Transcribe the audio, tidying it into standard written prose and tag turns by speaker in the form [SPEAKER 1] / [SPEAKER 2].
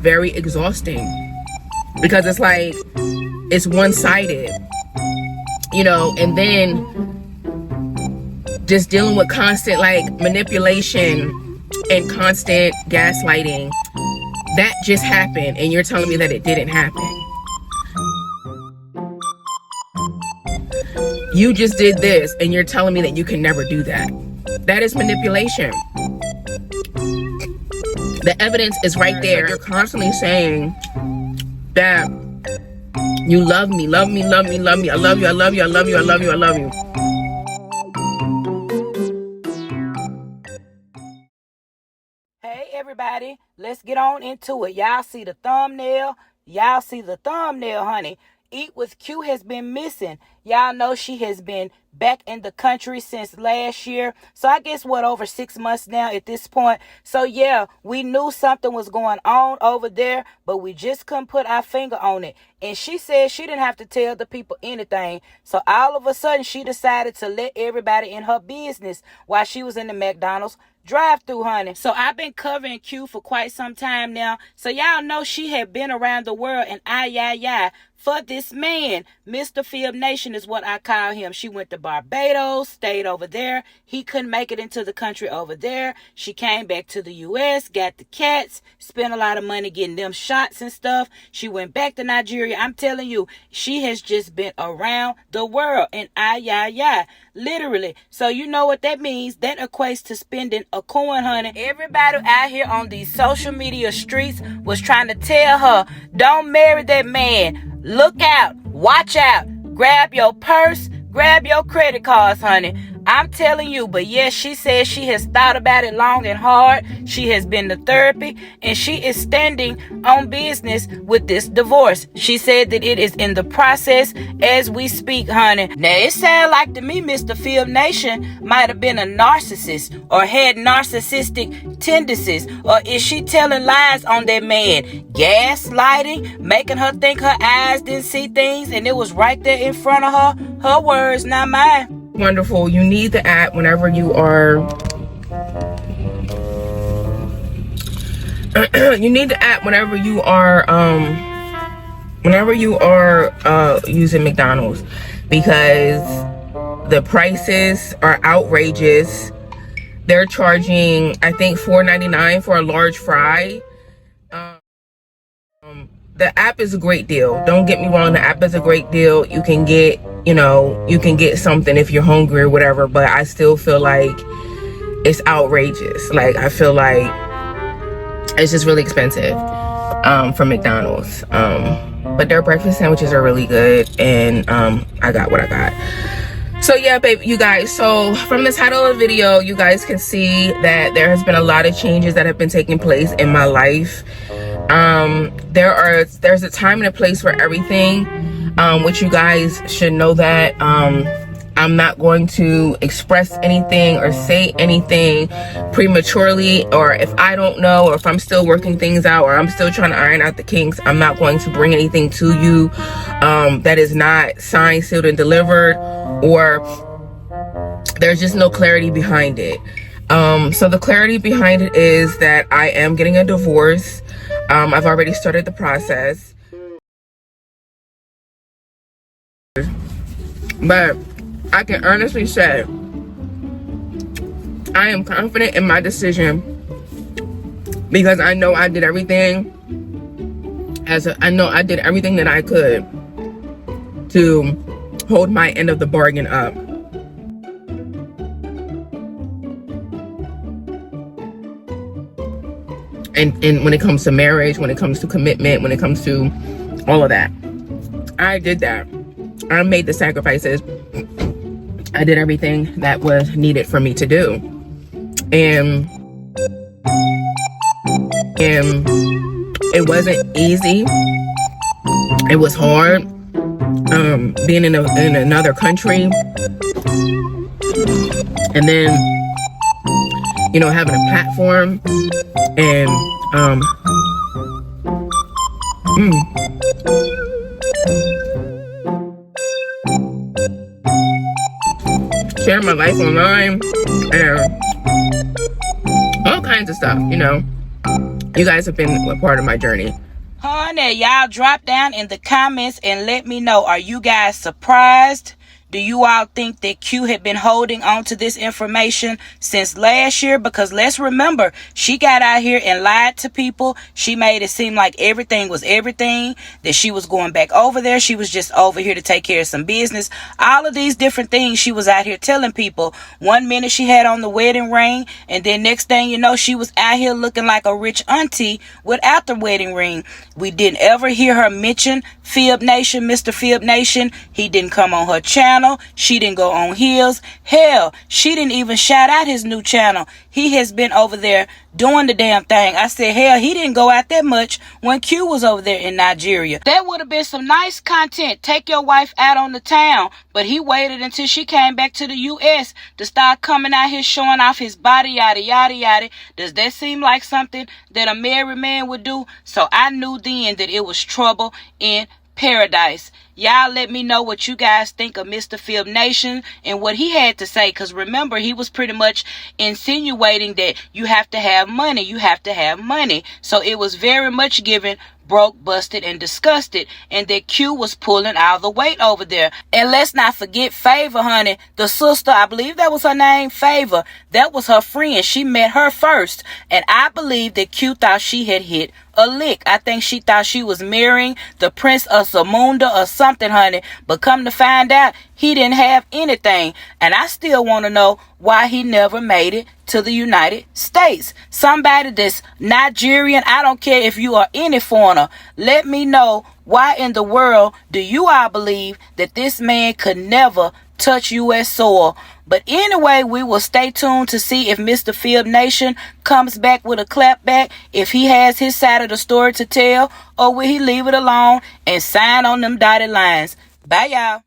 [SPEAKER 1] very exhausting because it's like it's one-sided, you know, and then just dealing with constant like manipulation and constant gaslighting. That just happened and you're telling me that it didn't happen. You just did this and you're telling me that you can never do that. That is manipulation. The evidence is right there. You're constantly saying that you love me, love me, love me, love me. I love you, I love you, I love you, I love you, I love you.
[SPEAKER 2] Hey everybody, let's get on into it. Y'all see the thumbnail? Y'all see the thumbnail, honey. Eat with Q has been missing. Y'all know she has been back in the country since last year. So I guess over 6 months now at this point. So yeah, we knew something was going on over there, but we just couldn't put our finger on it. And she said she didn't have to tell the people anything. So all of a sudden she decided to let everybody in her business while she was in the McDonald's drive-through, honey. So I've been covering Q for quite some time now. So y'all know she had been around the world and for this man. Mr. Fib Nation is what I call him. She went to Barbados, stayed over there. He couldn't make it into the country over there. She came back to the U.S., got the cats, spent a lot of money getting them shots and stuff. She went back to Nigeria. I'm telling you, she has just been around the world and literally. So you know what that means. That equates to spending a coin, honey. Everybody out here on these social media streets was trying to tell her, don't marry that man. Look out. Watch out. Grab your purse. Grab your credit cards, honey. I'm telling you. But yes, she says she has thought about it long and hard. She has been to therapy. And she is standing on business with this divorce. She said that it is in the process as we speak, honey. Now, it sounds like to me Mr. Fib Nation might have been a narcissist or had narcissistic tendencies. Or is she telling lies on that man? Gaslighting, making her think her eyes didn't see things and it was right there in front of her. Her words, not mine.
[SPEAKER 1] Wonderful. You need the app whenever you are you need the app whenever you are using McDonald's, because the prices are outrageous. They're charging, I think, $4.99 for a large fry. The app is a great deal. Don't get me wrong, the app is a great deal. You can get, you can get something if you're hungry or whatever, but I still feel like it's outrageous. Like, I feel like it's just really expensive for McDonald's. But their breakfast sandwiches are really good, and I got what I got. So yeah, babe, you guys, so from the title of the video, you guys can see that there has been a lot of changes that have been taking place in my life. There's a time and a place for everything, which you guys should know that. I'm not going to express anything or say anything prematurely, or if I don't know, or if I'm still working things out, or I'm still trying to iron out the kinks, I'm not going to bring anything to you that is not signed, sealed, and delivered, or there's just no clarity behind it. So the clarity behind it is that I am getting a divorce. I've already started the process, but I can earnestly say I am confident in my decision, because I know I did everything I know I did everything that I could to hold my end of the bargain up. And when it comes to marriage, when it comes to commitment, when it comes to all of that, I did that. I made the sacrifices. I did everything that was needed for me to do. And it wasn't easy. It was hard. Being in another country, and then having a platform, and sharing my life online and all kinds of stuff, You guys have been a part of my journey.
[SPEAKER 2] Honey, y'all drop down in the comments and let me know. Are you guys surprised? Do you all think that Q had been holding on to this information since last year? Because let's remember, she got out here and lied to people. She made it seem like everything was everything, that she was going back over there. She was just over here to take care of some business. All of these different things she was out here telling people. One minute she had on the wedding ring, and then next thing you know, she was out here looking like a rich auntie without the wedding ring. We didn't ever hear her mention Fib Nation, Mr. Fib Nation. He didn't come on her channel. She didn't go on his. Hell, she didn't even shout out his new channel. He has been over there doing the damn thing. I said, hell, he didn't go out that much when Q was over there in Nigeria. That would have been some nice content. Take your wife out on the town. But he waited until she came back to the U.S. to start coming out here showing off his body, yada, yada, yada. Does that seem like something that a married man would do? So I knew then that it was trouble in paradise. Y'all let me know what you guys think of Mr. Fib Nation and what he had to say, because remember, he was pretty much insinuating that you have to have money. You have to have money. So it was very much given broke, busted, and disgusted, and that Q was pulling all the weight over there. And let's not forget Favor, honey, the sister, I believe that was her name, Favor. That was her friend. She met her first, and I believe that Q thought she had hit a lick. I think she thought she was marrying the Prince of Zamunda or something, honey, but come to find out, he didn't have anything. And I still want to know why he never made it to the United States. Somebody that's Nigerian, I don't care if you are any foreigner, let me know why in the world do you all believe that this man could never touch U.S. soil. But anyway, we will stay tuned to see if Mr. Fib Nation comes back with a clap back, if he has his side of the story to tell, or will he leave it alone and sign on them dotted lines. Bye, y'all.